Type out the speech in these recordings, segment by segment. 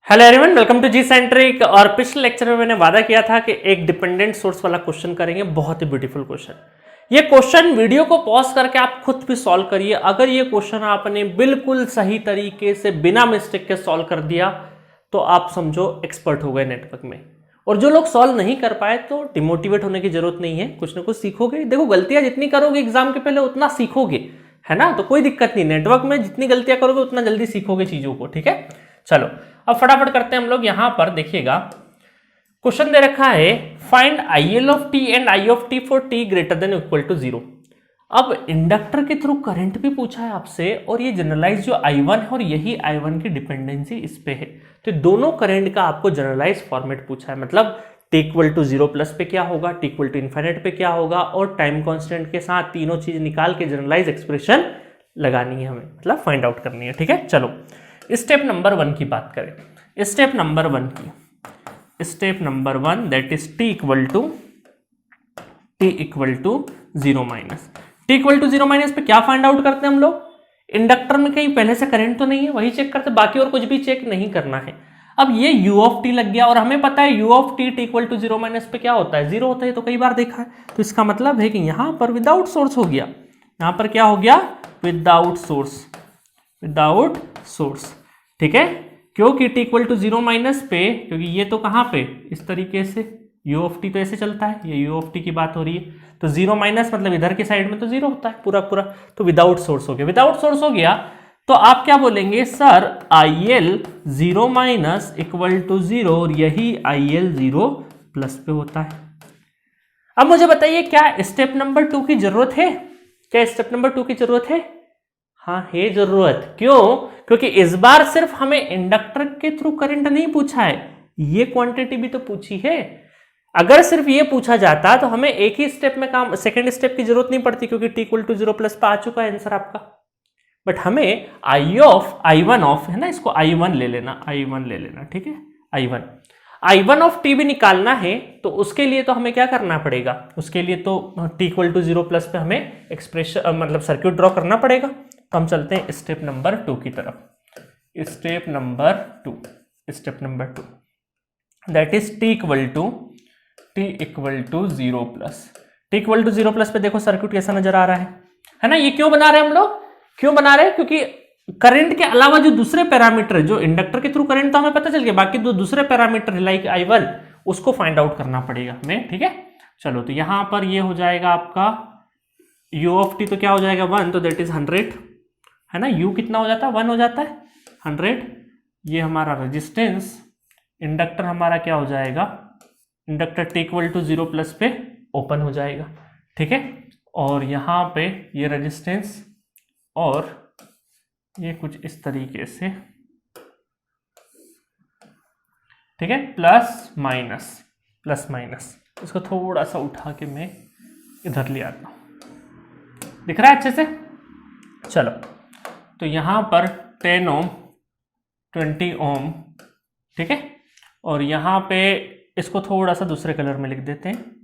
Hello everyone, welcome to G centric. और पिछले lecture में मैंने वादा किया था कि एक डिपेंडेंट सोर्स वाला क्वेश्चन करेंगे। बहुत ही ब्यूटीफुल क्वेश्चन। ये क्वेश्चन वीडियो को पॉज करके आप खुद भी सॉल्व करिए। अगर ये क्वेश्चन आपने बिल्कुल सही तरीके से बिना मिस्टेक के सॉल्व कर दिया तो आप समझो एक्सपर्ट हो गए नेटवर्क में। और जो लोग सॉल्व नहीं कर पाए तो डिमोटिवेट होने की जरूरत नहीं है, कुछ ना कुछ सीखोगे। देखो, गलतियां जितनी करोगे एग्जाम के पहले उतना सीखोगे, है ना। तो कोई दिक्कत नहीं, नेटवर्क में जितनी गलतियां करोगे उतना जल्दी सीखोगे चीजों को। ठीक है, चलो अब फटाफट करते हैं हम लोग। यहां पर देखिएगा, क्वेश्चन दे रखा है find IL of T and I of T for T greater than equal to 0। अब इंडक्टर के थ्रू करंट भी पूछा है आपसे, और ये जनरलाइज जो I1 है और यही I1 की डिपेंडेंसी इस पे है। तो दोनों करंट का आपको जनरलाइज फॉर्मेट पूछा है, मतलब t इक्वल टू 0 प्लस पे क्या होगा, t इक्वल टू इन्फिनिट पे क्या होगा, और टाइम कांस्टेंट के साथ तीनों चीज निकाल के जनरलाइज एक्सप्रेशन लगानी है हमें, मतलब फाइंड आउट करनी है। ठीक है, चलो स्टेप नंबर 1 की बात करें। Step number 1 that is t equal to 0 minus. t equal to 0 minus पे क्या फाइंड आउट करते हैं हम लोग? इंडक्टर में कहीं पहले से करंट तो नहीं है, वही चेक करते, बाकी और कुछ भी चेक नहीं करना है। अब ये u ऑफ टी लग गया, और हमें पता है u of T equal to 0 minus पे क्या होता है, 0 होता है, तो कई बार देखा है। तो इसका मतलब है कि यहां पर विदाउट सोर्स हो गया। यहां पर क्या हो गया? Without source. ठीक है, क्योंकि t इक्वल टू 0 माइनस पे, क्योंकि ये तो कहां पे इस तरीके से u ऑफ टी तो ऐसे चलता है, ये u ऑफ टी की बात हो रही है, तो 0 माइनस मतलब इधर की साइड में तो 0 होता है पूरा, तो विदाउट सोर्स हो गया। विदाउट सोर्स हो गया तो आप क्या बोलेंगे, sir IL 0 minus equal to 0, और यही IL 0 प्लस पे होता है। अब मुझे बताइए, क्या स्टेप नंबर 2 की जरूरत है? क्या स्टेप नंबर 2 की जरूरत है? हाँ है जरूरत। क्यों? क्योंकि इस बार सिर्फ हमें इंडक्टर के थ्रू करंट नहीं पूछा है, ये क्वांटिटी भी तो पूछी है। अगर सिर्फ ये पूछा जाता तो हमें एक ही स्टेप में काम, सेकंड स्टेप की जरूरत नहीं पड़ती, क्योंकि t इक्वल टू 0 प्लस पे आ चुका है आंसर आपका। बट हमें I1 ऑफ है ना, इसको I1 ले लेना, ठीक है, I1 ऑफ t भी निकालना है। तो उसके लिए तो हमें क्या करना पड़ेगा? उसके लिए तो t इक्वल टू 0 प्लस पे हमें एक्सप्रेशन मतलब सर्किट ड्रॉ करना पड़ेगा। तो हम चलते हैं स्टेप नंबर 2 की तरफ। Step number 2 that is t equal to 0 plus. t equal to 0 plus पे देखो सर्किट कैसा नजर आ रहा है ना। ये क्यों बना रहे हैं हम लोग? क्योंकि करंट के अलावा जो दूसरे पैरामीटर, जो इंडक्टर के थ्रू करंट तो हमें पता चल गया, बाकी दो दूसरे पैरामीटर लाइक I1 उसको फाइंड आउट करना पड़ेगा हमें। ठीक है, चलो तो यहां पर ये हो जाएगा आपका u ऑफ टी, तो क्या हो जाएगा 1, तो दैट इज 100, है ना। u कितना हो जाता है? 1 हो जाता है, 100। ये हमारा रेजिस्टेंस, इंडक्टर हमारा क्या हो जाएगा? Inductor t equal to 0 plus पे ओपन हो जाएगा। ठीक है, और यहां पे ये रेजिस्टेंस, और ये कुछ इस तरीके से, ठीक है, प्लस माइनस। इसको थोड़ा सा उठा के मैं इधर ले आता हूं, दिख रहा है अच्छे से? चलो, तो यहां पर 10 ओम 20 ओम, ठीक है, और यहां पे इसको थोड़ा सा दूसरे कलर में लिख देते हैं।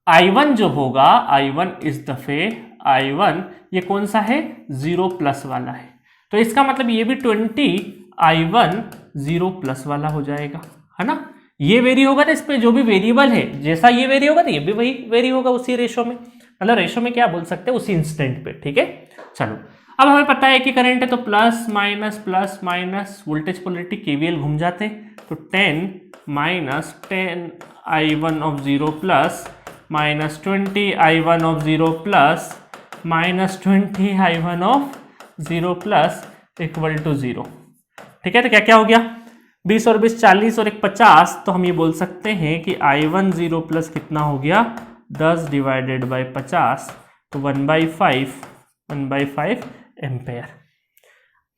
I1 जो होगा, I1 इस दफे I1 ये कौन सा है? 0 प्लस वाला है। तो इसका मतलब ये भी 20 I1 0 प्लस वाला हो जाएगा, है ना। ये वेरी होगा ना, इस पे जो भी वेरिएबल है, जैसा ये वेरी होगा तो ये भी वही वेरी होगा उसी रेशो में, मतलब रेशो में क्या बोल सकते हैं, उसी इंस्टेंट पे। ठीक है, चलो अब हमें पता है कि करंट है तो plus minus voltage polarity KVL घूम जाते हैं, तो 10 minus 10 I1 of 0 plus minus 20 I1 of 0 plus minus 20 I1 of 0 plus equal to 0। ठीक है, तो क्या क्या हो गया? 20 और 20 40 और 1 50, तो हम ये बोल सकते हैं कि I1 0 प्लस कितना हो गया? 10 डिवाइडेड बाई 50, तो 1/5 एम्पेयर।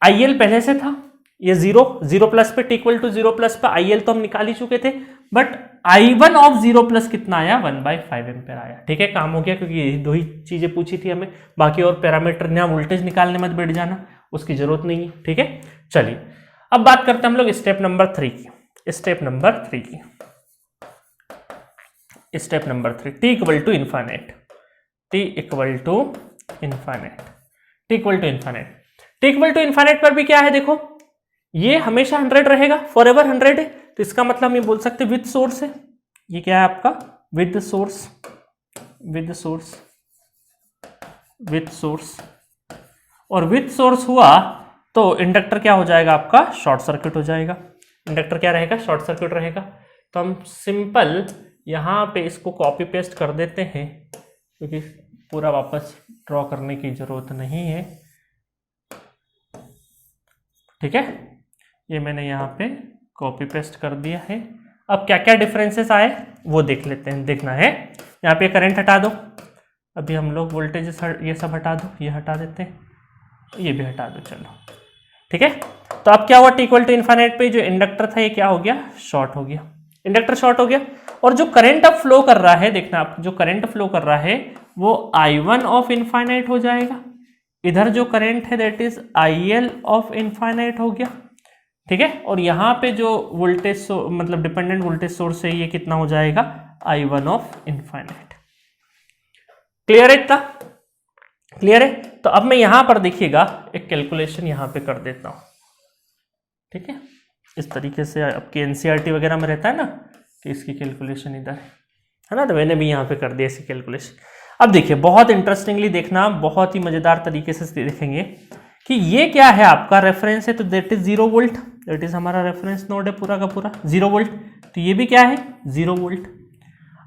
IL पहले से था, ये 0 प्लस पे, t इक्वल टू 0 प्लस पे IL तो हम निकाल ही चुके थे, बट I1 ऑफ 0 प्लस कितना आया? 1/5 एम्पेयर आया। ठीक है, काम हो गया, क्योंकि ये दो ही चीजें पूछी थी हमें, बाकी और पैरामीटर यहाँ वोल्टेज निकालने मत बैठ जाना, उसकी जरूरत नहीं है। ठीक है, चलिए अब बात करते हैं हम लोग स्टेप नंबर 3 की। Step number 3 t equal to infinite, t equal to infinite पर भी क्या है देखो, ये हमेशा 100 रहेगा, फॉर एवर 100 है, तो इसका मतलब हम ये बोल सकते हैं विद सोर्स है। ये क्या है आपका with source, with source, with source. और विद सोर्स हुआ तो इंडक्टर क्या हो जाएगा आपका शॉर्ट सर्किट हो जाएगा। इंडक्टर क्या रहेगा शॉर्ट सर्किट रहेगा। तो हम सिंपल यहाँ पे इसको कॉपी पेस्ट कर देते हैं क्योंकि पूरा वापस ड्रॉ करने की जरूरत नहीं है। ठीक है, ये मैंने यहाँ पे कॉपी पेस्ट कर दिया है। अब क्या क्या डिफरेंसेस आए वो देख लेते हैं, देखना है। यहाँ पे करंट हटा दो, अभी हम लोग वोल्टेज ये सब हटा दो, ये हटा देते हैं, ये भी हटा दो, चलो ठीक है। तो अब क्या हुआ टी इक्वल टू इन्फाइनाइट पे जो इंडक्टर था ये क्या हो गया शॉर्ट हो गया, इंडक्टर शॉर्ट हो गया। और जो करंट अब फ्लो कर रहा है, देखना आप, जो करंट फ्लो कर रहा है वो I1 ऑफ इन्फाइनाइट हो जाएगा। इधर जो करंट है that is IL of infinite हो गया। ठीक है, और यहाँ पे जो वोल्टेज मतलब डिपेंडेंट वोल्टेज सोर्स है ये कितना हो जाएगा I1 ऑफ इन्फाइनाइट। क्लियर है इतना? क्लियर है। तो अब मैं यहां पर देखिएगा एक कैलकुलेशन यहां पे कर देता हूं। ठीक है, इस तरीके से आपके एनसीईआरटी वगैरह में रहता है ना कि इसकी कैलकुलेशन इधर है ना, तो मैंने भी यहाँ पे कर दिया इसकी कैलकुलेशन। अब देखिए बहुत इंटरेस्टिंगली देखना, बहुत ही मजेदार तरीके से देखेंगे कि ये क्या है आपका रेफरेंस है, तो that is 0 volt, that is हमारा रेफरेंस नोड है पूरा का पूरा 0 वोल्ट। तो ये भी क्या है 0 वोल्ट।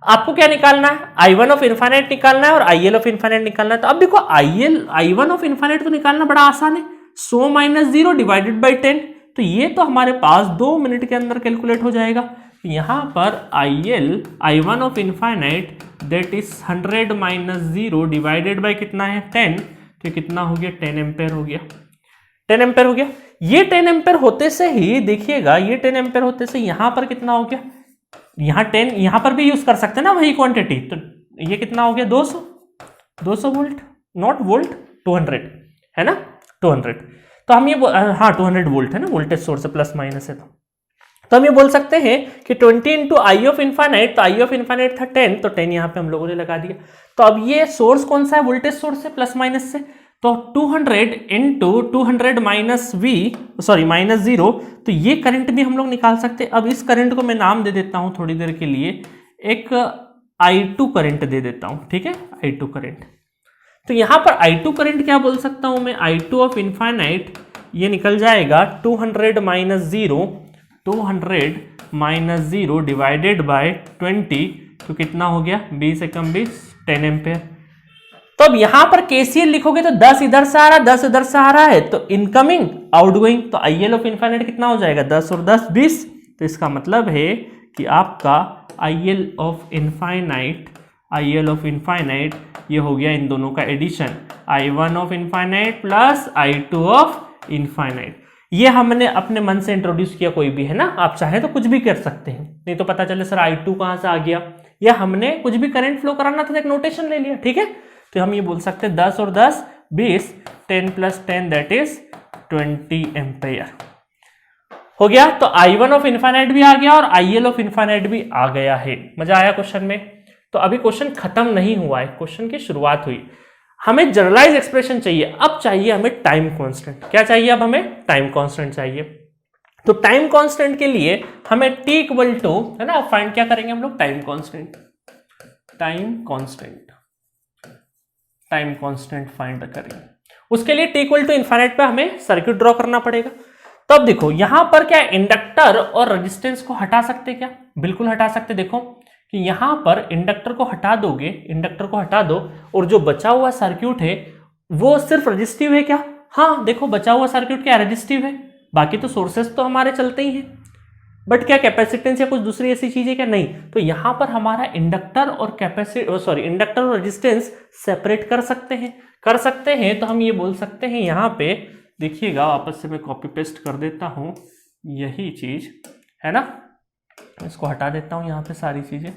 आपको क्या निकालना है I1 ऑफ इन्फाइनाइट निकालना है और IL ऑफ इन्फाइनाइट निकालना है। तो अब देखो I1 ऑफ इन्फाइनाइट तो निकालना बड़ा आसान है, 100 - 0 डिवाइडेड बाई 10। तो ये तो हमारे पास 2 मिनट के अंदर कैलकुलेट हो जाएगा। यहां पर I1 of infinite that is 100 - 0 divided by कितना है 10, तो कितना हो गया 10 एम्पेयर हो गया, 10 एम्पेयर हो गया। ये 10 एम्पेयर होते से ही देखिएगा, ये 10 एम्पेयर होते से यहां पर कितना हो गया, यहाँ 10 यहां पर भी यूज कर सकते हैं ना वही क्वांटिटी। तो ये कितना हो गया 200 वोल्ट, नॉट वोल्ट 200 है ना 200। तो हम ये हाँ 200 वोल्ट है ना, वोल्टेज सोर्स है प्लस माइनस है। तो हम ये बोल सकते हैं कि 20 इंटू आई ऑफ इन्फाइनाइट, तो आई ऑफ इन्फाइनाइट था 10, तो 10 यहाँ पे हम लोगों ने लगा दिया। तो अब ये सोर्स कौन सा है वोल्टेज सोर्स है प्लस माइनस से, तो 200 into 200 minus V sorry minus 0, तो ये करंट भी हम लोग निकाल सकते हैं। अब इस करंट को मैं नाम दे देता हूं थोड़ी देर के लिए, एक I2 करंट दे देता हूं, ठीक है I2 करंट। तो यहां पर I2 करंट क्या बोल सकता हूं मैं, I2 ऑफ इन्फाइनाइट ये निकल जाएगा 200 माइनस 0, 200 माइनस 0 डिवाइडेड बाय 20, तो कितना हो गया 20 एकम 20 10 एम्पेयर। तो अब यहां पर KCL लिखोगे तो 10 इधर से आ रहा है 10 इधर से आ रहा है, तो इनकमिंग आउटगोइंग, तो IL ऑफ इन्फाइनाइट कितना हो जाएगा 10 और 10 20। तो इसका मतलब है कि आपका IL ऑफ इन्फाइनाइट ये हो गया इन दोनों का addition, I1 of infinite plus I2 of infinite. ये हमने अपने मन से इंट्रोड्यूस किया, कोई भी है ना, आप चाहे तो कुछ भी कर सकते हैं, नहीं तो पता चले सर I2 कहां से आ गया, या हमने कुछ भी करंट फ्लो कराना था एक नोटेशन ले लिया, ठीक है। तो हम ये बोल सकते हैं 10 और 10 20, 10 + 10 दैट इज 20 एम्पेयर हो गया। तो I1 ऑफ इन्फाइनाइट भी आ गया और IL ऑफ इन्फाइनाइट भी आ गया है। मजा आया क्वेश्चन में? तो अभी क्वेश्चन खत्म नहीं हुआ है, क्वेश्चन की शुरुआत हुई। हमें जनरलाइज एक्सप्रेशन चाहिए, अब चाहिए हमें टाइम कांस्टेंट। क्या चाहिए अब हमें टाइम कांस्टेंट चाहिए। तो टाइम कांस्टेंट के लिए हमें T इक्वल टू है ना, फाइंड क्या करेंगे हम लोग time constant, time constant find करेंगे। उसके लिए T इक्वल टू इन्फाइनाइट पे हमें सर्किट ड्रॉ करना पड़ेगा। तो अब देखो यहां पर क्या इंडक्टर और रेजिस्टेंस को हटा सकते, क्या बिल्कुल हटा सकते। देखो कि यहां पर इंडक्टर को हटा दोगे, इंडक्टर को हटा दो, और जो बचा हुआ सर्किट है वो सिर्फ रेजिस्टिव है क्या, हाँ देखो बचा हुआ सर्किट क्या रेजिस्टिव है, बाकी तो सोर्सेस तो हमारे चलते ही हैं, बट क्या कैपेसिटेंस या कुछ दूसरी ऐसी चीज है क्या, नहीं। तो यहां पर हमारा इंडक्टर और इंडक्टर और रेजिस्टेंस सेपरेट कर सकते हैं। तो हम ये बोल सकते हैं, यहां पे देखिएगा वापस से मैं कॉपी पेस्ट कर देता हूं, यही चीज है ना, इसको हटा देता हूं यहां पे सारी चीजें।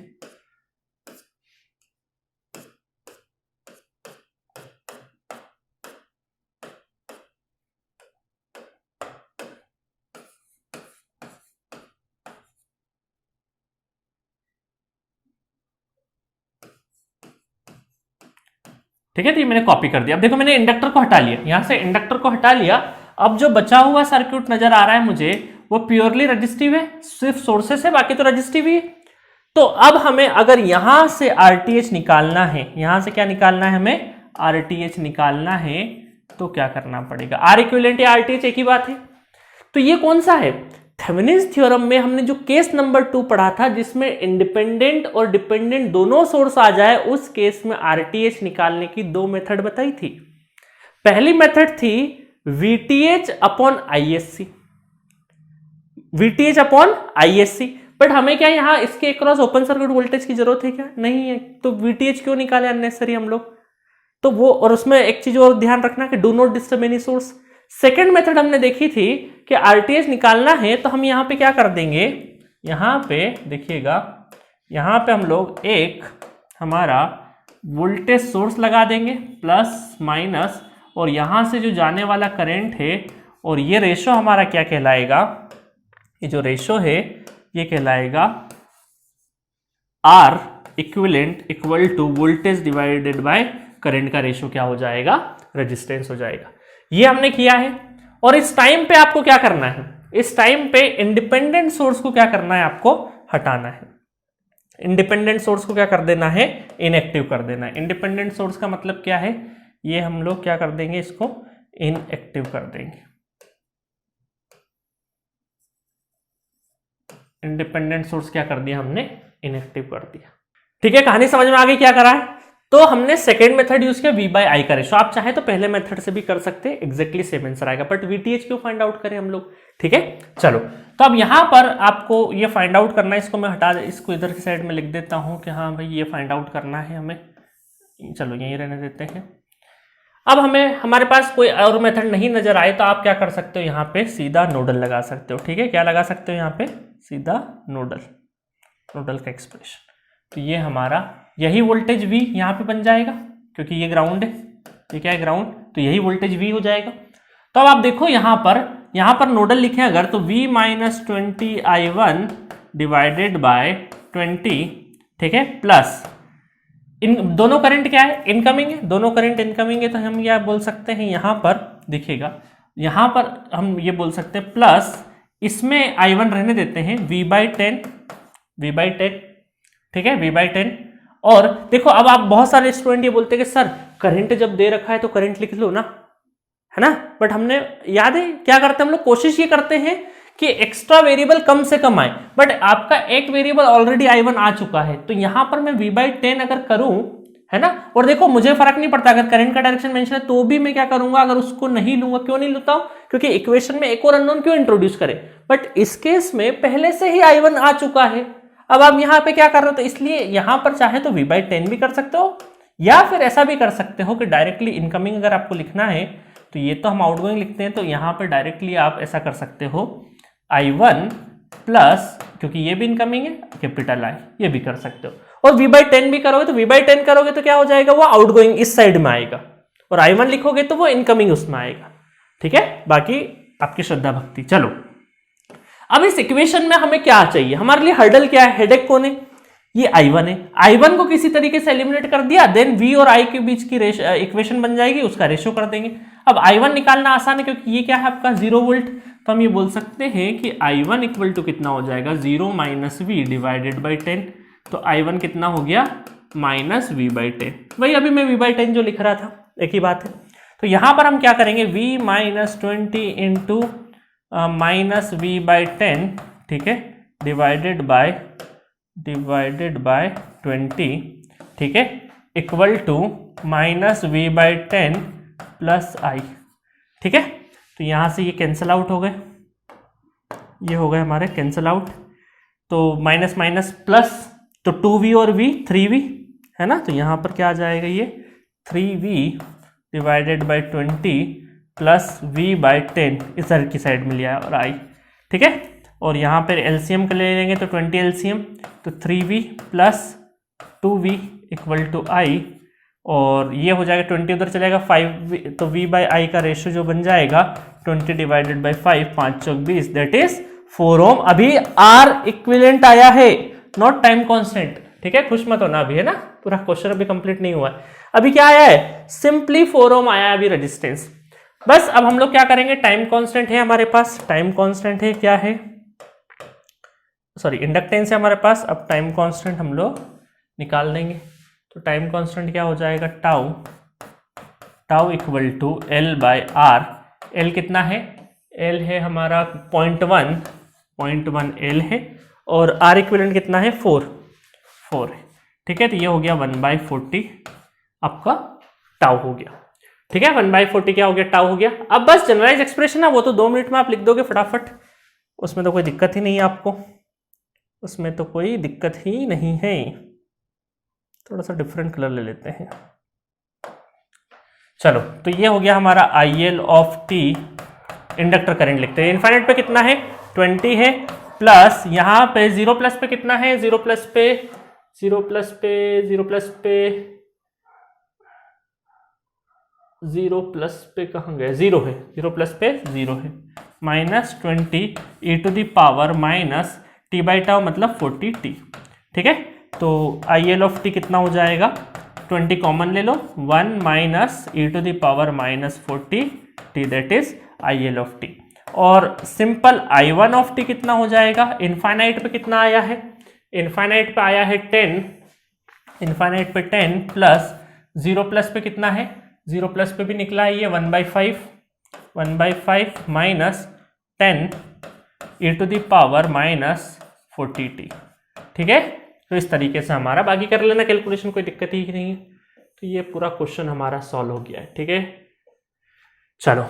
ठीक है, तो ये मैंने कॉपी कर दिया। अब देखो मैंने इंडक्टर को हटा लिया, यहां से इंडक्टर को हटा लिया। अब जो बचा हुआ सर्किट नजर आ रहा है मुझे वो प्योरली रजिस्टिव है, सिर्फ सोर्सेस है, बाकी तो रजिस्टिव ही है। तो अब हमें अगर यहां से RTH निकालना है, यहां से क्या निकालना है, हमें RTH निकालना है, तो क्या करना पड़ेगा, R इक्विवेलेंट या RTH एक ही बात है। तो ये कौन सा है, थेवेनिन्स थ्योरम में हमने जो केस नंबर 2 पढ़ा था जिसमें इंडिपेंडेंट और डिपेंडेंट दोनों सोर्स आ जाए, उस केस में RTH निकालने की 2 मेथड बताई थी। पहली मेथड थी VTH upon ISC, VTH upon ISC। But हमें क्या यहाँ इसके अक्रॉस ओपन सर्किट वोल्टेज की जरूरत है क्या, नहीं है, तो VTH क्यों निकाले अननेसेसरी हम लोग, तो वो, और उसमें एक चीज और ध्यान रखना कि do not disturb any source. Second method हमने देखी थी कि RTH निकालना है तो हम यहाँ पे क्या कर देंगे, यहाँ पे देखिएगा, यहाँ पे हम लोग एक हमारा वोल्टेज सोर्स लगा देंगे प्लस माइनस, और यहाँ से जो जाने वाला करंट है, और ये रेशो हमारा क्या कहलाएगा, ये जो रेशो है ये कहलाएगा R equivalent equal to voltage divided by current का रेशो क्या हो जाएगा, रेजिस्टेंस हो जाएगा। ये हमने किया है। और इस टाइम पे आपको क्या करना है, इस टाइम पे इंडिपेंडेंट सोर्स को क्या करना है, आपको हटाना है। इंडिपेंडेंट सोर्स को क्या कर देना है, इनएक्टिव कर देना है। इंडिपेंडेंट सोर्स का मतलब क्या है, ये हम लोग क्या कर देंगे, इसको इनएक्टिव कर देंगे। इंडिपेंडेंट सोर्स क्या कर दिया हमने, इनएक्टिव कर दिया। ठीक है, कहानी समझ में आ गई क्या करा है। तो हमने सेकेंड मेथड यूज किया V/I का रेशो। आप चाहे तो पहले मेथड से भी कर सकते हैं, एग्जैक्टली सेम आंसर आएगा, बट VTH क्यों फाइंड आउट करें हम लोग। ठीक है, चलो, तो अब यहां पर आपको ये फाइंड आउट करना है, इसको मैं हटा इसको इधर की साइड में लिख देता हूं कि हाँ भाई ये फाइंड आउट करना है हमें, चलो यहीं रहने देते हैं। अब हमें हमारे पास कोई और मेथड नहीं नजर आए तो आप क्या कर सकते हो, यहाँ पे सीधा नोडल लगा सकते हो। ठीक है, क्या लगा सकते हो यहाँ पे, सीधा नोडल, नोडल का एक्सप्रेशन। तो ये हमारा यही वोल्टेज V यहाँ पे बन जाएगा, क्योंकि ये ग्राउंड है, ये क्या है, ग्राउंड, तो यही वोल्टेज V हो जाएगा। तो अब आप देखो यहाँ पर नोडल लिखे अगर, तो V - 20I1 डिवाइडेड बाय 20, ठीक है, प्लस इन दोनों करंट क्या है, इनकमिंग है, दोनों करंट इनकमिंग है, तो हम क्या बोल सकते हैं, यहाँ पर देखिएगा, यहाँ पर हम ये बोल सकते हैं प्लस, इसमें I1 रहने देते हैं, V/10, ठीक है, V/10। और देखो अब आप बहुत सारे स्टूडेंट ये बोलते हैं कि सर करंट जब दे रखा है तो करंट लिख लो ना, है ना, बट हमने याद है क्या करते हैं हम लोग, कोशिश ये करते हैं कि एक्स्ट्रा वेरिएबल कम से कम आए, बट आपका एक वेरिएबल ऑलरेडी I1 आ चुका है, तो यहां पर मैं V/10 अगर करूं, है ना, और देखो मुझे फर्क नहीं पड़ता अगर करंट का डायरेक्शन मेंशन है तो भी मैं क्या करूंगा, अगर उसको नहीं लूंगा, क्यों नहीं लेता हूं, क्योंकि इक्वेशन में एक और अननोन क्यों इंट्रोड्यूस करें, बट इस केस में पहले से ही I1 आ चुका है। अब आप यहाँ पे क्या कर रहे हो, तो इसलिए यहां पर चाहे तो V/10 भी कर सकते हो, या फिर ऐसा भी कर सकते हो कि डायरेक्टली इनकमिंग अगर आपको लिखना है, तो ये तो हम आउटगोइंग लिखते हैं, तो यहाँ पर डायरेक्टली आप ऐसा कर सकते हो I1 प्लस, क्योंकि ये भी इनकमिंग है, कैपिटल I, ये भी कर सकते हो। और V/10 भी करोगे, तो V/10 करोगे तो क्या हो जाएगा, वो आउटगोइंग इस साइड में आएगा, और I1 लिखोगे तो वो इनकमिंग उसमें आएगा। ठीक है, बाकी आपकी श्रद्धा भक्ति। चलो, अब इस इक्वेशन में हमें क्या चाहिए, हमारे लिए हर्डल क्या है, हेडेक कौन है, ये I1 है। I1 को किसी तरीके से एलिमिनेट कर दिया, देन V और I के बीच की इक्वेशन बन जाएगी, उसका रेशो कर देंगे। अब I1 निकालना आसान है, क्योंकि ये क्या है आपका 0 वोल्ट, तो हम ये बोल सकते हैं कि I1 इक्वल टू कितना हो जाएगा, 0 - V डिवाइडेड बाई 10। तो I1 कितना हो गया, -V/10, वही अभी मैं V/10 जो लिख रहा था, एक ही बात है। तो यहां पर हम क्या करेंगे, V - 20 इंटू -V/10, ठीक है, डिवाइडेड बाय 20, ठीक है, equal to -V/10 plus I, ठीक है। तो यहां से ये कैंसिल आउट हो गए, ये हो गए हमारे कैंसिल आउट, तो माइनस माइनस प्लस, तो 2V और V 3V है ना, तो यहां पर क्या आ जाएगा, ये 3V divided by 20 plus V/10 इधर की साइड में लिया और I, ठीक है। और यहाँ पर एलसीएम का ले लेंगे तो 20 एलसीएम, तो 3V plus 2V equal to I, और ये हो जाएगा 20 उधर चलेगा 5V, तो V/I का रेशियो जो बन जाएगा 20 divided by 5, 5 Chowk 20, that is 4 ओम। अभी R इक्विवेलेंट आया है, नॉट टाइम कांस्टेंट, ठीक है, खुश मत होना अभी, है ना, पूरा क्वेश्चन अभी कंप्लीट नहीं हुआ है। अभी क्या आया है, सिंपली 4 ओम आया है अभी रेजिस्टेंस। बस अब हम लोग क्या करेंगे, टाइम कांस्टेंट है हमारे पास, टाइम कांस्टेंट है क्या है, सॉरी इंडक्टेंस है हमारे पास। अब टाइम कांस्टेंट हम लोग निकाल देंगे। तो टाइम कांस्टेंट क्या हो जाएगा, tau, tau equal to L by R. L कितना है, एल है हमारा 0.1 एल है, और आर इक्विवेलेंट कितना है 4 है। ठीक है, तो ये हो गया 1/40 आपका टाउ हो गया। ठीक है, 1/40 क्या हो गया, टाउ हो गया। अब बस जनरलाइज एक्सप्रेशन है वो तो 2 मिनट में आप लिख दोगे फटाफट, उसमें तो कोई दिक्कत ही नहीं है आपको, उसमें तो कोई दिक्कत ही नहीं है। थोड़ा सा डिफरेंट कलर ले लेते हैं। चलो, तो ये हो गया हमारा IL of T, inductor current लिखते हैं। इनफाइनाइट पे कितना है 20 है, प्लस यहाँ पे 0 प्लस पे कितना है, 0 प्लस पे 0 प्लस पे 0 प्लस पे 0 प्लस पे कहाँ गए, 0 है, 0 प्लस पे 0 है, -20 e⁻ minus T by tau मतलब 40t। ठीक है, तो IL ऑफ टी कितना हो जाएगा, 20 कॉमन ले लो, 1 minus e⁻ minus 40t that is IL of T. और सिंपल I1 ऑफ टी कितना हो जाएगा, इनफाइनाइट पे कितना आया है, इनफाइनाइट पे आया है 10, इनफाइनाइट पे 10 प्लस 0 प्लस पे कितना है, 0 प्लस पे भी निकला है ये 1/5 माइनस 10 e⁻ माइनस 40t। ठीक है, तो इस तरीके से हमारा बाकी कर लेना कैलकुलेशन, कोई दिक्कत ही नहीं है। तो ये पूरा क्वेश्चन हमारा सॉल्व हो गया है। ठीक है, चलो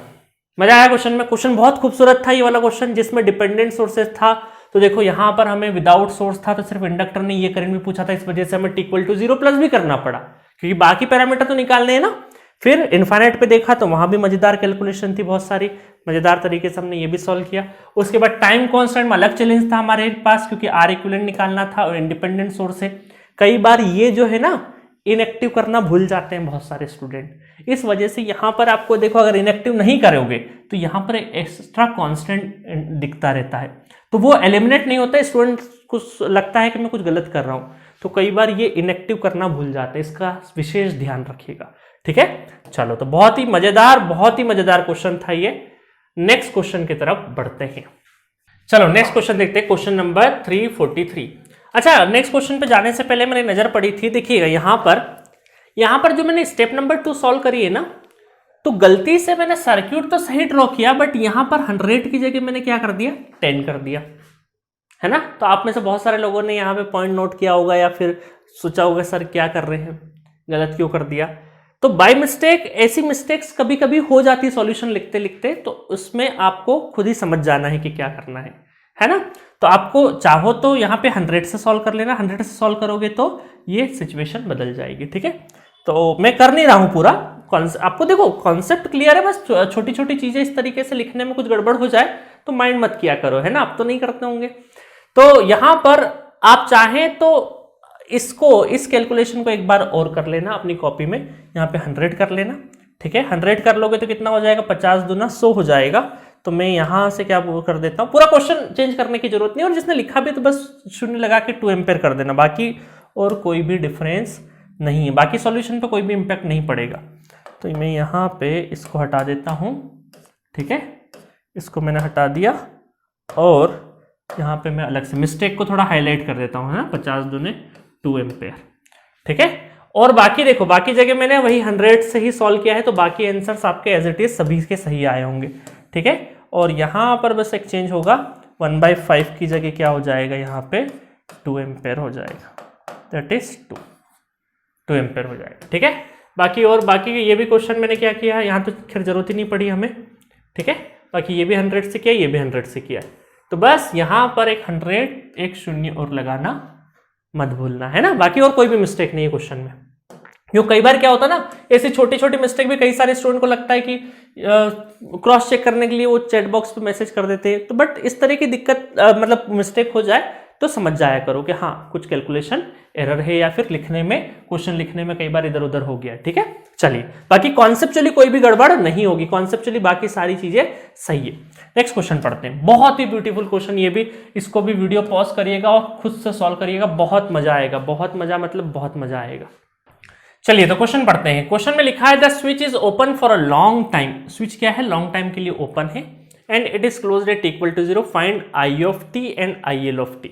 मजा आया क्वेश्चन में, क्वेश्चन बहुत खूबसूरत था ये वाला क्वेश्चन, जिसमें डिपेंडेंट सोर्सेज था। तो देखो यहाँ पर हमें विदाउट सोर्स था, तो सिर्फ इंडक्टर ने ये करंट भी पूछा था, इस वजह से हमें t = 0 भी करना पड़ा, क्योंकि बाकी पैरामीटर तो निकालने हैं ना। फिर इनफाइनाइट पे देखा तो वहां भी मजेदार कैलकुलेशन थी, बहुत सारी मजेदार तरीके से हमने ये भी सॉल्व किया। उसके बाद टाइम कांस्टेंट में अलग चैलेंज था हमारे पास, क्योंकि आर इक्विवेलेंट निकालना था और इंडिपेंडेंट सोर्स है। कई बार ये जो है ना इनएक्टिव करना भूल जाते हैं बहुत सारे स्टूडेंट, इस वजह से यहाँ पर आपको देखो अगर इनएक्टिव नहीं करोगे तो यहाँ पर एक एक्स्ट्रा कांस्टेंट दिखता रहता है, तो वो एलिमिनेट नहीं होता है। स्टूडेंट को लगता है कि मैं कुछ गलत कर रहा हूँ, तो कई बार ये इनएक्टिव करना भूल जाते हैं, इसका विशेष ध्यान रखिएगा। ठीक है, चलो तो बहुत ही मजेदार क्वेश्चन था ये। नेक्स्ट क्वेश्चन की तरफ बढ़ते हैं। चलो नेक्स्ट क्वेश्चन देखते हैं, क्वेश्चन नंबर 343। अच्छा, नेक्स्ट क्वेश्चन पे जाने से पहले मैंने नजर पड़ी थी, देखिएगा यहाँ पर जो मैंने स्टेप नंबर 2 सॉल्व करी है ना, तो गलती से मैंने सर्क्यूट तो सही ड्रॉ किया, बट यहाँ पर 100 की जगह मैंने क्या कर दिया, 10 कर दिया, है ना। तो आप में से बहुत सारे लोगों ने यहाँ पे पॉइंट नोट किया होगा या फिर सोचा होगा सर क्या कर रहे हैं, गलत क्यों कर दिया। तो बाय मिस्टेक ऐसी मिस्टेक्स कभी कभी हो जाती है सॉल्यूशन लिखते लिखते, तो उसमें आपको खुद ही समझ जाना है कि क्या करना है ना। तो आपको चाहो तो यहाँ पे 100 से सॉल्व कर लेना, 100 से सॉल्व करोगे तो ये सिचुएशन बदल जाएगी। ठीक है, तो मैं कर नहीं रहा हूँ पूरा, आपको देखो कॉन्सेप्ट क्लियर है, बस छोटी छोटी चीजें इस तरीके से लिखने में कुछ गड़बड़ हो जाए तो माइंड मत किया करो, है ना। आप तो नहीं करते होंगे। तो यहाँ पर आप चाहें तो इस कैलकुलेशन को एक बार और कर लेना अपनी कॉपी में, यहाँ पे 100 कर लेना। ठीक है, 100 कर लोगे तो कितना हो जाएगा, 50 दूना 100 हो जाएगा। तो मैं यहाँ से क्या कर देता हूँ, पूरा क्वेश्चन चेंज करने की जरूरत नहीं, और जिसने लिखा भी तो बस 0 लगा के 2 एम्पेयर कर देना, बाकी और कोई भी डिफरेंस नहीं है, बाकी सॉल्यूशन पे कोई भी इम्पैक्ट नहीं पड़ेगा। तो मैं यहाँ पे इसको हटा देता हूँ। ठीक है, इसको मैंने हटा दिया, और यहाँ पे मैं अलग से मिस्टेक को थोड़ा हाईलाइट कर देता हूँ, है ना, 50 दूने 2 एम्पेयर। ठीक है, और बाकी देखो बाकी जगह मैंने वही 100 से ही सॉल्व किया है, तो बाकी आंसर्स आपके एज इट इज सभी के सही आए होंगे। ठीक है, और यहाँ पर बस एक चेंज होगा, 1/5 की जगह क्या हो जाएगा, यहाँ पे 2 एम्पेयर हो जाएगा, दैट इज 2 एम्पेयर हो जाएगा। ठीक है, बाकी ये भी क्वेश्चन मैंने क्या किया है, यहाँ तो खैर जरूरत ही नहीं पड़ी हमें। ठीक है, बाकी ये भी 100 से किया, ये भी 100 से किया, तो बस यहाँ पर एक 100 एक 0 और लगाना मत भूलना, है ना। बाकी और कोई भी मिस्टेक नहीं है क्वेश्चन में, क्योंकि कई बार क्या होता है ना, ऐसी छोटी छोटी मिस्टेक भी कई सारे स्टूडेंट को लगता है कि क्रॉस चेक करने के लिए वो चैट बॉक्स पे मैसेज कर देते हैं, तो बट इस तरह की दिक्कत मतलब मिस्टेक हो जाए तो समझ जाया करो कि हाँ कुछ कैलकुलेशन एरर है, या फिर लिखने में क्वेश्चन लिखने में कई बार इधर उधर हो गया। ठीक है, चलिए बाकी कॉन्सेप्चुअली कोई भी गड़बड़ नहीं होगी, कॉन्सेप्चुअली बाकी सारी चीजें सही है। नेक्स्ट क्वेश्चन पढ़ते हैं, बहुत ही ब्यूटीफुल क्वेश्चन ये भी, इसको भी वीडियो पॉज करिएगा और खुद से सॉल्व करिएगा, बहुत मजा आएगा, बहुत मजा मतलब बहुत मजा आएगा। चलिए तो क्वेश्चन पढ़ते हैं। क्वेश्चन में लिखा है the switch is open for a long time. Switch क्या है, लॉन्ग टाइम के लिए ओपन है, and it is closed at equal to 0, find I of T and I L of T.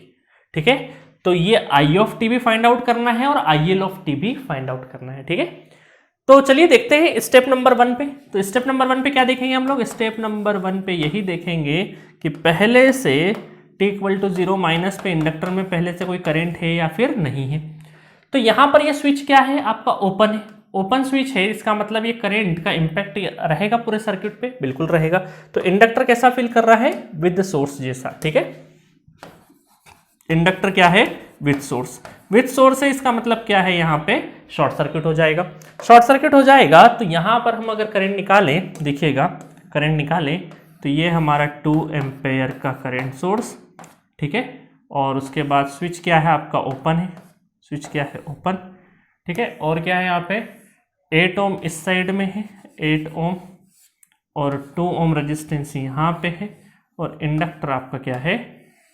ठीक है, तो ये आई ऑफ टी भी फाइंड आउट करना है और आई एल ऑफ टी भी फाइंड आउट करना है। ठीक है, तो चलिए देखते हैं स्टेप नंबर 1 पे। तो स्टेप नंबर 1 पे क्या देखेंगे हम लोग, स्टेप नंबर 1 पे यही देखेंगे कि पहले से t इक्वल टू 0 माइनस पे इंडक्टर में पहले से कोई करंट है या फिर नहीं है। तो यहां पर ये स्विच क्या है, आपका ओपन है, ओपन स्विच है, इसका मतलब ये करंट का इंपैक्ट रहेगा पूरे सर्किट पे, बिल्कुल रहेगा। तो इंडक्टर कैसा फील कर रहा है, विद सोर्स जैसा। ठीक है, इंडक्टर क्या है, विद सोर्स। विद सोर्स है, इसका मतलब क्या है, यहाँ पे शॉर्ट सर्किट हो जाएगा। शॉर्ट सर्किट हो जाएगा तो यहाँ पर हम अगर करंट निकालें, देखिएगा करंट निकालें तो ये हमारा 2 एम्पेयर का करंट सोर्स। ठीक है, और उसके बाद स्विच क्या है आपका, ओपन है, स्विच क्या है, ओपन। ठीक है, और क्या है यहाँ पे 8 ओम इस साइड में है, 8 ओम, और 2 ओम रजिस्टेंस यहाँ पे है, और इंडक्टर आपका क्या है,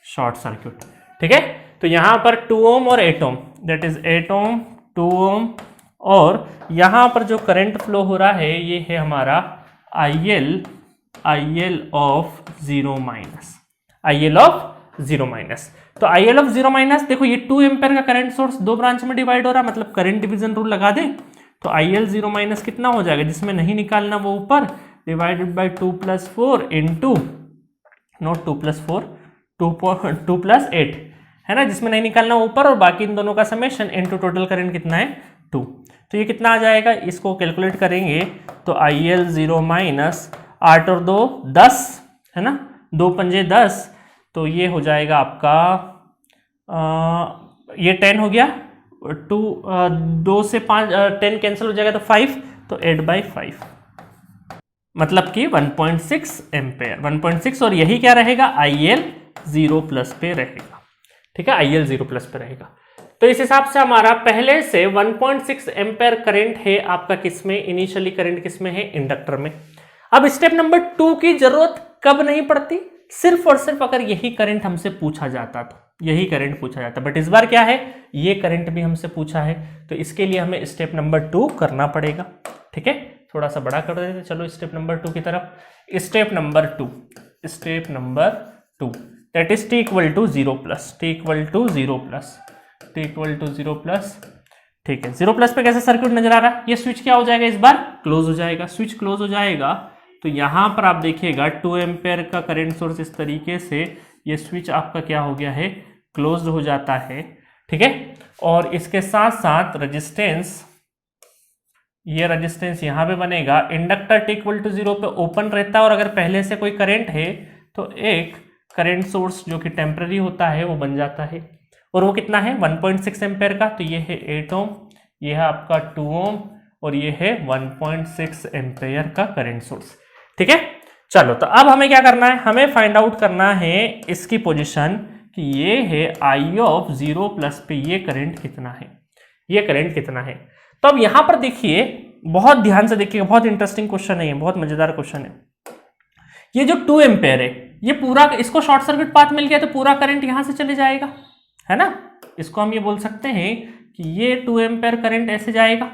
शॉर्ट सर्किट। ठीक है, तो यहाँ पर 2 ओम और 8 ओम, दैट इज 8 ओम 2 ओम, और यहाँ पर जो करंट फ्लो हो रहा है ये है हमारा IL of 0 minus, IL of 0 minus. तो IL ऑफ 0 माइनस, देखो ये 2 एम्पेयर का करंट सोर्स 2 ब्रांच में डिवाइड हो रहा है, मतलब करंट डिवीजन रूल लगा दें तो IL 0 माइनस कितना हो जाएगा, जिसमें नहीं निकालना वो ऊपर, डिवाइडेड बाई 2 + 4 इंटू, नॉट 2 + 4, 2 + 8 है ना, जिसमें नहीं निकालना ऊपर, और बाकी इन दोनों का समेशन इंटू टोटल करंट कितना है 2। तो ये कितना आ जाएगा, इसको कैलकुलेट करेंगे तो IL 0 माइनस 8 और 2 10 है ना, 2 पंजे 10, तो ये हो जाएगा आपका ये 10 हो गया, 2 से 5 10 कैंसिल हो जाएगा तो 5, तो 8/5, मतलब कि 1.6 एम्पेयर, 1.6, और यही क्या रहेगा, IL 0+ पे रहेगा। ठीक है, IL 0+ पे रहेगा। तो इस हिसाब से हमारा पहले से 1.6 एम्पेयर करंट है आपका किसमें, इनिशियली करंट किसमें है, इंडक्टर में। अब स्टेप नंबर 2 की जरूरत कब नहीं पड़ती, सिर्फ और सिर्फ अगर यही करंट हमसे पूछा जाता तो, यही करंट पूछा जाता, बट इस बार क्या है, ये करंट भी हमसे पूछा है, तो इसके लिए हमें स्टेप नंबर 2 करना पड़ेगा। ठीक है, थोड़ा सा बड़ा कर देते, चलो स्टेप नंबर 2 की तरफ। Step number 2, step number 2 that is t equal to 0+, t equal to 0+, t equal to 0+। ठीक है, 0+ पे कैसा सर्किट नजर आ रहा है, ये स्विच क्या हो जाएगा, इस बार क्लोज हो जाएगा। स्विच क्लोज हो जाएगा तो यहां पर आप देखिएगा 2 एम्पेयर का करंट सोर्स, इस तरीके से ये स्विच आपका क्या हो गया है, क्लोज हो जाता है। ठीक है, और इसके साथ साथ रेजिस्टेंस, ये रेजिस्टेंस यहां पे बनेगा। इंडक्टर t इक्वल टू 0 पे ओपन रहता है, और अगर पहले से कोई करंट है तो एक करंट सोर्स जो कि टेम्पररी होता है वो बन जाता है, और वो कितना है 1.6 एम्पेयर का, तो ये है 8 ओम, ये है आपका 2 ओम, और ये है 1.6 एम्पेयर का करंट सोर्स। ठीक है, चलो तो अब हमें क्या करना है, हमें फाइंड आउट करना है इसकी पोजीशन कि ये है I ऑफ 0+ पे ये करंट कितना है, ये करंट कितना है। तो अब यहां पर देखिए, बहुत ध्यान से देखिए, बहुत इंटरेस्टिंग क्वेश्चन है ये, बहुत मजेदार क्वेश्चन है। ये जो 2 एम्पेयर है, ये पूरा, इसको शॉर्ट सर्किट पाथ मिल गया तो पूरा करंट यहां से चले जाएगा, है ना। इसको हम ये बोल सकते हैं कि ये 2 एम्पेयर करंट ऐसे जाएगा,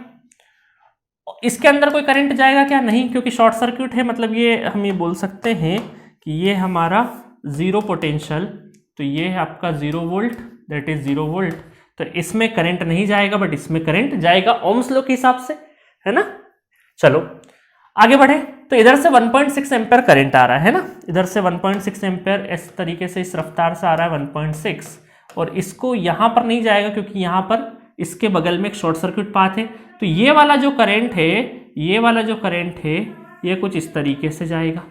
इसके अंदर कोई करंट जाएगा क्या, नहीं, क्योंकि शॉर्ट सर्किट है, मतलब ये हम ये बोल सकते हैं कि ये हमारा 0 पोटेंशियल, तो ये है आपका 0 वोल्ट, दैट इज 0 वोल्ट, तो इसमें करंट नहीं जाएगा, बट इसमें करंट जाएगा ओम्स लॉ के हिसाब से, है ना। चलो आगे बढ़े, तो इधर से 1.6 एम्पेयर करंट आ रहा है ना, इधर से 1.6 एम्पेयर इस तरीके से इस रफ्तार से आ रहा है 1.6, और इसको यहां पर नहीं जाएगा क्योंकि यहां पर इसके बगल में एक शॉर्ट सर्किट पाथ है। तो ये वाला जो करंट है, ये वाला जो करंट है, ये कुछ इस तरीके से जाएगा।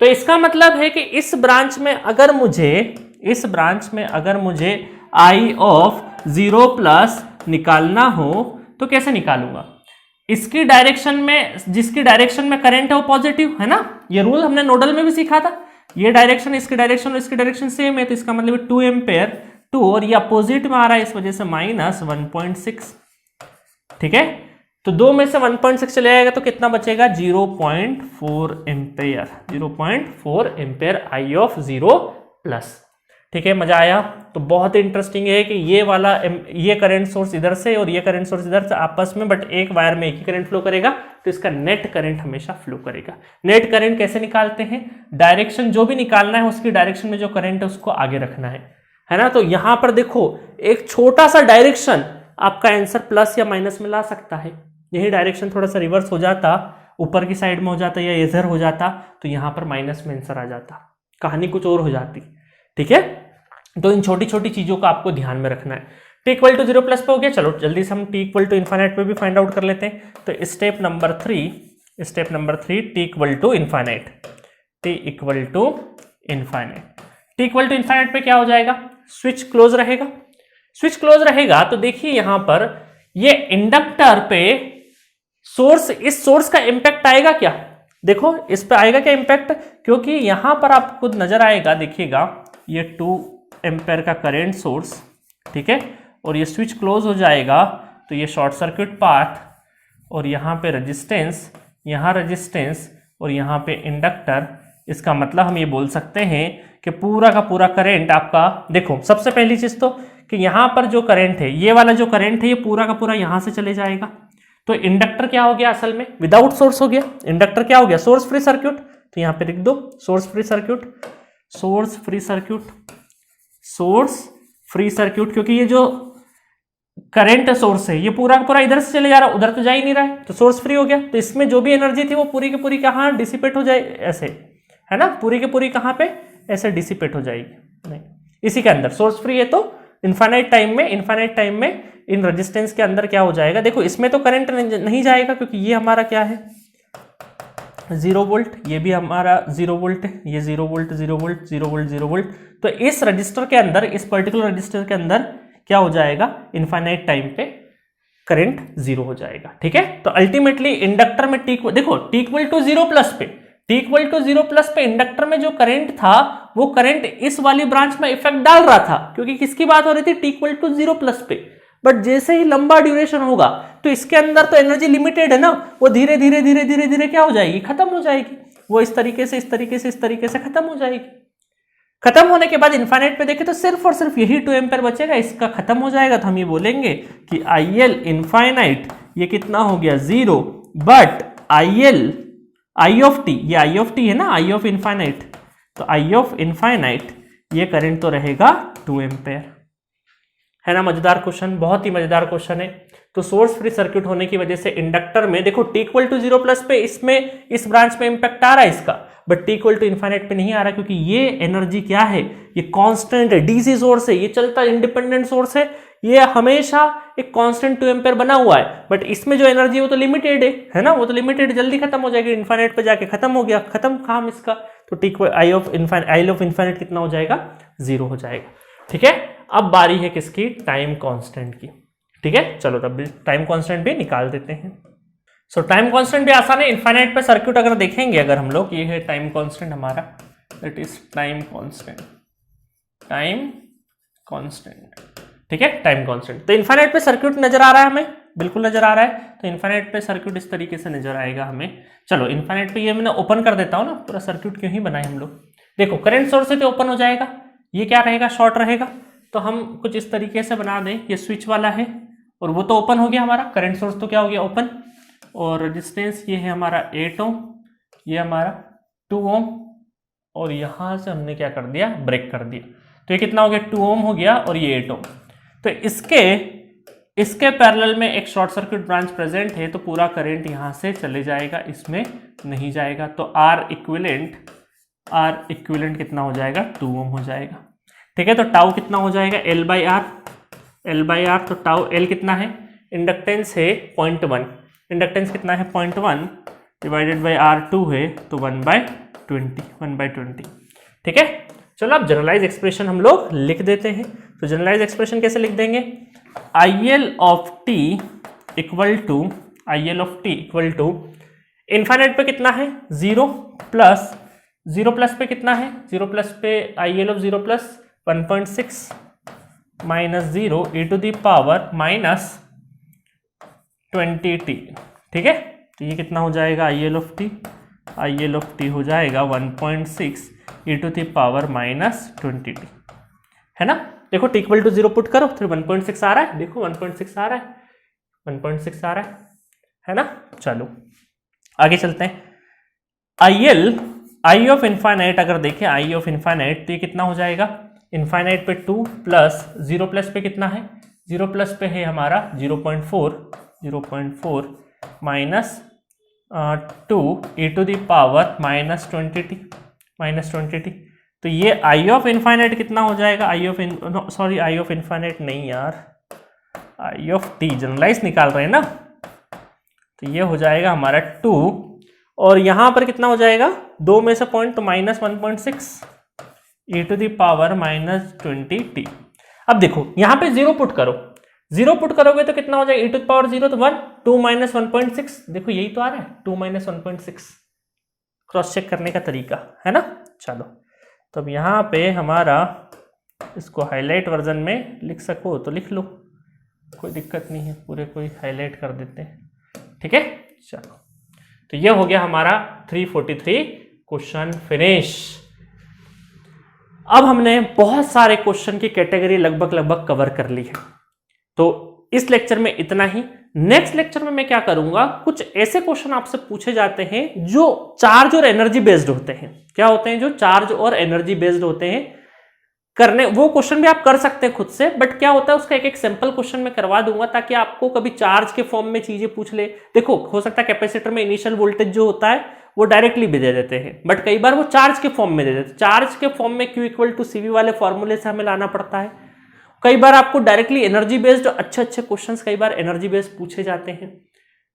तो इसका मतलब है कि इस ब्रांच में अगर मुझे, इस ब्रांच में अगर मुझे I ऑफ 0+ निकालना हो तो कैसे निकालूंगा, इसकी डायरेक्शन में, जिसकी डायरेक्शन में करंट है वो पॉजिटिव है ना, ये रूल हमने नोडल में भी सीखा था। ये डायरेक्शन, इसकी डायरेक्शन और इसकी डायरेक्शन सेम है, तो इसका मतलब 2 एम्पेयर 2, और ये अपोजिट में आ रहा है, इस वजह से -1.6। ठीक है, तो 2 में से 1.6 चले जाएगा तो कितना बचेगा, 0.4 एम्पेयर, 0.4 एम्पेयर I ऑफ 0+। ठीक है, मजा आया? तो बहुत इंटरेस्टिंग है कि ये वाला ये करंट सोर्स इधर से और ये करंट सोर्स इधर से आपस में, बट एक वायर में एक ही करंट फ्लो करेगा, तो इसका नेट करंट हमेशा फ्लो करेगा। नेट करंट कैसे निकालते हैं? डायरेक्शन जो भी निकालना है उसकी डायरेक्शन में जो करंट है उसको आगे रखना है ना। तो यहां पर देखो एक छोटा सा डायरेक्शन आपका आंसर प्लस या माइनस में ला सकता है। यही डायरेक्शन थोड़ा सा रिवर्स हो जाता, ऊपर की साइड में हो जाता या इधर हो जाता, तो यहां पर माइनस में आंसर आ जाता, कहानी कुछ और हो जाती। ठीक है, तो इन छोटी छोटी चीजों को आपको ध्यान में रखना है। t इक्वल टू 0 प्लस पे हो गया, चलो जल्दी से हम t इक्वल टू इन्फाइनाइट पे भी फाइंड आउट कर लेते हैं। तो step number 3 t equal to infinite, t equal to infinite. t equal to infinite पे क्या हो जाएगा? स्विच क्लोज रहेगा। स्विच क्लोज रहेगा तो देखिए यहां पर ये इंडक्टर पे सोर्स, इस सोर्स का इंपैक्ट आएगा क्या? देखो इस पे आएगा क्या इंपैक्ट? क्योंकि यहां पर आपको नजर आएगा, देखिएगा ये 2 एम्पेयर का करंट सोर्स, ठीक है, और ये स्विच क्लोज हो जाएगा तो ये शॉर्ट सर्किट पाथ, और यहाँ पे रेजिस्टेंस, यहाँ रेजिस्टेंस और यहाँ पे इंडक्टर। इसका मतलब हम ये बोल सकते हैं कि पूरा का पूरा करंट आपका, देखो सबसे पहली चीज तो कि यहाँ पर जो करंट है, ये वाला जो करंट है ये पूरा का पूरा यहाँ से चले जाएगा। तो इंडक्टर क्या हो गया? असल में विदाउट सोर्स हो गया। इंडक्टर क्या हो गया? Source free circuit. तो यहाँ पे लिख दो source free circuit, source free circuit, source free circuit, क्योंकि ये जो करंट सोर्स है ये पूरा का पूरा इधर से चले जा रहा है, उधर तो जा ही नहीं रहा है, तो सोर्स फ्री हो गया। तो इसमें जो भी एनर्जी थी वो पूरी की पूरी कहाँ डिसिपेट हो जाए, ऐसे, है ना, पूरी की पूरी कहाँ पे ऐसे डिसिपेट हो जाएगी। नहीं, इसी के अंदर सोर्स फ्री है तो इनफाइनाइट टाइम में इन रेजिस्टेंस के अंदर क्या हो जाएगा? देखो इसमें तो करंट नहीं जाएगा क्योंकि ये हमारा क्या है? 0 वोल्ट, ये भी हमारा 0 वोल्ट है, ये 0 वोल्ट 0 वोल्ट 0 वोल्ट 0 वोल्ट। तो इस रजिस्टर के अंदर, इस पर्टिकुलर रजिस्टर के अंदर क्या हो जाएगा? इनफाइनाइट टाइम पे करंट 0 हो जाएगा। ठीक है, तो अल्टीमेटली इंडक्टर में देखो t इक्वल टू 0 प्लस पे, t इक्वल टू 0 प्लस पे इंडक्टर में जो करंट था वो करंट इस वाली ब्रांच में इफेक्ट डाल रहा था, क्योंकि किसकी बात हो रही थी? t इक्वल टू 0 प्लस पे। बट जैसे ही लंबा ड्यूरेशन होगा तो इसके अंदर तो एनर्जी लिमिटेड है ना, वो धीरे धीरे धीरे धीरे धीरे क्या हो जाएगी? खत्म हो जाएगी। वो इस तरीके से इस तरीके से इस तरीके से खत्म हो जाएगी। खत्म होने के बाद इनफाइनाइट पे देखें तो सिर्फ और सिर्फ यही 2 एम्पेयर बचेगा, इसका खत्म हो जाएगा। तो हम ये बोलेंगे कि IL इनफाइनाइट ये कितना हो गया? 0। बट I ऑफ t, ये I ऑफ t है ना, I ऑफ इनफाइनाइट, तो I ऑफ इनफाइनाइट ये करंट तो रहेगा 2 एम्पेयर, है ना। मजेदार क्वेश्चन, बहुत ही मजेदार क्वेश्चन है। तो सोर्स फ्री सर्किट होने की वजह से इंडक्टर में देखो t इक्वल टू 0 प्लस पे इसमें इस ब्रांच में इंपैक्ट आ रहा है इसका, but t equal to infinite पे नहीं आ रहा, क्योंकि ये एनर्जी क्या है? ये कांस्टेंट है, डीसी सोर्स है, ये चलता इंडिपेंडेंट सोर्स है, ये हमेशा एक कांस्टेंट 2 एम्पेयर बना हुआ है। बट इसमें जो एनर्जी है वो तो लिमिटेड है ना, वो तो लिमिटेड, जल्दी खत्म हो जाएगी। इनफाइनाइट पे जाके खत्म हो गया, खत्म काम इसका। तो t I ऑफ इनफाइनाइट कितना हो जाएगा? 0 हो जाएगा। ठीक है, अब बारी है किसकी? टाइम कांस्टेंट की। ठीक है, चलो तब टाइम कांस्टेंट भी निकाल देते हैं। सो टाइम कांस्टेंट भी आसान है। इनफाइनाइट पे सर्किट अगर देखेंगे अगर हम लोग, ये है टाइम कांस्टेंट हमारा, that is time constant, time constant. ठीक है, टाइम कांस्टेंट। तो इनफाइनाइट पे सर्किट नजर आ रहा है हमें, बिल्कुल नजर आ रहा है। तो इनफाइनाइट पे सर्किट इस तरीके से नजर आएगा हमें। चलो इनफाइनाइट पे ये मैंने ओपन कर देता हूँ ना, पूरा सर्किट क्यों ही बनाए हम लोग। देखो करंट सोर्स से तो ओपन हो जाएगा, ये क्या रहेगा? शॉर्ट रहेगा। तो हम कुछ इस तरीके से बना दें, ये स्विच वाला है और वो तो ओपन हो गया हमारा, करंट सोर्स तो क्या हो गया? ओपन। और रेजिस्टेंस ये है हमारा 8 ओम, ये हमारा 2 ओम, और यहां से हमने क्या कर दिया? ब्रेक कर दिया। तो ये कितना हो गया? 2 ओम हो गया और ये 8 ओम। तो इसके पैरेलल में एक शॉर्ट सर्किट ब्रांच प्रेजेंट है, तो पूरा करंट यहां से चले जाएगा, इसमें नहीं जाएगा। तो आर इक्विवेलेंट कितना हो जाएगा? 2 ओम हो जाएगा। ठीक है, तो टाउ कितना हो जाएगा? L by R. तो टाउ L कितना है? इंडक्टेंस है 0.1, इंडक्टेंस कितना है? 0.1 डिवाइडेड बाई R2 है, तो 1/20। ठीक है, चलो अब जनरलाइज एक्सप्रेशन हम लोग लिख देते हैं। तो जनरलाइज एक्सप्रेशन कैसे लिख देंगे? IL of t equal to infinite पे कितना है? 0 प्लस पे कितना है? 0 प्लस पे IL of 0 plus 1.6 minus 0 e to the power minus 20t। ठीक है, तो ये कितना हो जाएगा? IL ऑफ t हो जाएगा 1.6 e to the power minus 20t। है ना। देखो t इक्वल टू 0 पुट करो, फिर 1.6 आ रहा है, देखो 1.6 आ रहा है, 1.6 आ रहा है ना। चलो आगे चलते हैं। आई ऑफ इनफाइनाइट अगर देखें, आई ऑफ इनफाइनाइट तो ये कितना हो जाएगा, इनफाइनाइट पे 2 प्लस 0 प्लस पे कितना है, 0 प्लस पे है हमारा 0.4 minus 2 e to the power minus 20t। तो ये आई ऑफ इनफाइनाइट कितना हो जाएगा, आई ऑफ इनफाइनाइट नहीं यार, आई ऑफ टी जनरलाइज निकाल रहे हैं ना, तो ये हो जाएगा हमारा 2 और यहां पर कितना हो जाएगा, 2 में से पॉइंट तो minus 1.6 e to the power minus 20t। अब देखो यहां पे 0 पुट करो, 0 पुट करोगे तो कितना हो जाएगा, e टू द पावर 0 तो 1, 2 माइनस 1.6, देखो यही तो आ रहा है 2 माइनस 1.6, क्रॉस चेक करने का तरीका है ना। चलो तो अब यहाँ पे हमारा, इसको हाईलाइट वर्जन में लिख सको तो लिख लो, कोई दिक्कत नहीं है, पूरे कोई हाईलाइट कर देते हैं, ठीक है। चलो तो ये हो गया हमारा 343 क्वेश्चन फिनिश। अब हमने बहुत सारे क्वेश्चन की कैटेगरी लगभग कवर कर ली है, तो इस लेक्चर में इतना ही। नेक्स्ट लेक्चर में मैं क्या करूंगा, कुछ ऐसे क्वेश्चन आपसे पूछे जाते हैं जो चार्ज और एनर्जी बेस्ड होते हैं। क्या होते हैं, जो चार्ज और एनर्जी बेस्ड होते हैं, करने वो क्वेश्चन भी आप कर सकते हैं खुद से, बट क्या होता है उसका एक सैंपल क्वेश्चन मैं करवा दूंगा ताकि आपको कभी चार्ज के फॉर्म में चीजें पूछ ले। देखो हो सकता है कैपेसिटर में इनिशियल वोल्टेज जो होता है वो डायरेक्टली भी दे देते हैं, बट कई बार वो चार्ज के फॉर्म में दे देते हैं। चार्ज के फॉर्म में Q इक्वल टू CV वाले फॉर्मूले से हमें लाना पड़ता है। कई बार आपको डायरेक्टली एनर्जी बेस्ड अच्छे क्वेश्चंस कई बार एनर्जी बेस्ड पूछे जाते हैं।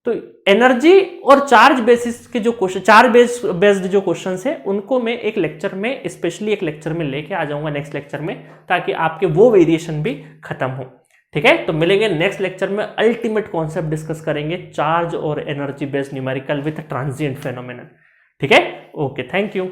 तो एनर्जी और चार्ज बेसिस के जो क्वेश्चन, चार्ज बेस्ड जो क्वेश्चंस है उनको मैं एक लेक्चर में, स्पेशली एक लेक्चर में लेके आ जाऊंगा नेक्स्ट लेक्चर में, ताकि आपके वो वेरिएशन भी खत्म हो, ठीक है। तो मिलेंगे नेक्स्ट लेक्चर में, अल्टीमेट कॉन्सेप्ट डिस्कस करेंगे, चार्ज और energy based numerical with transient phenomenon, ठीक है। Okay, thank you.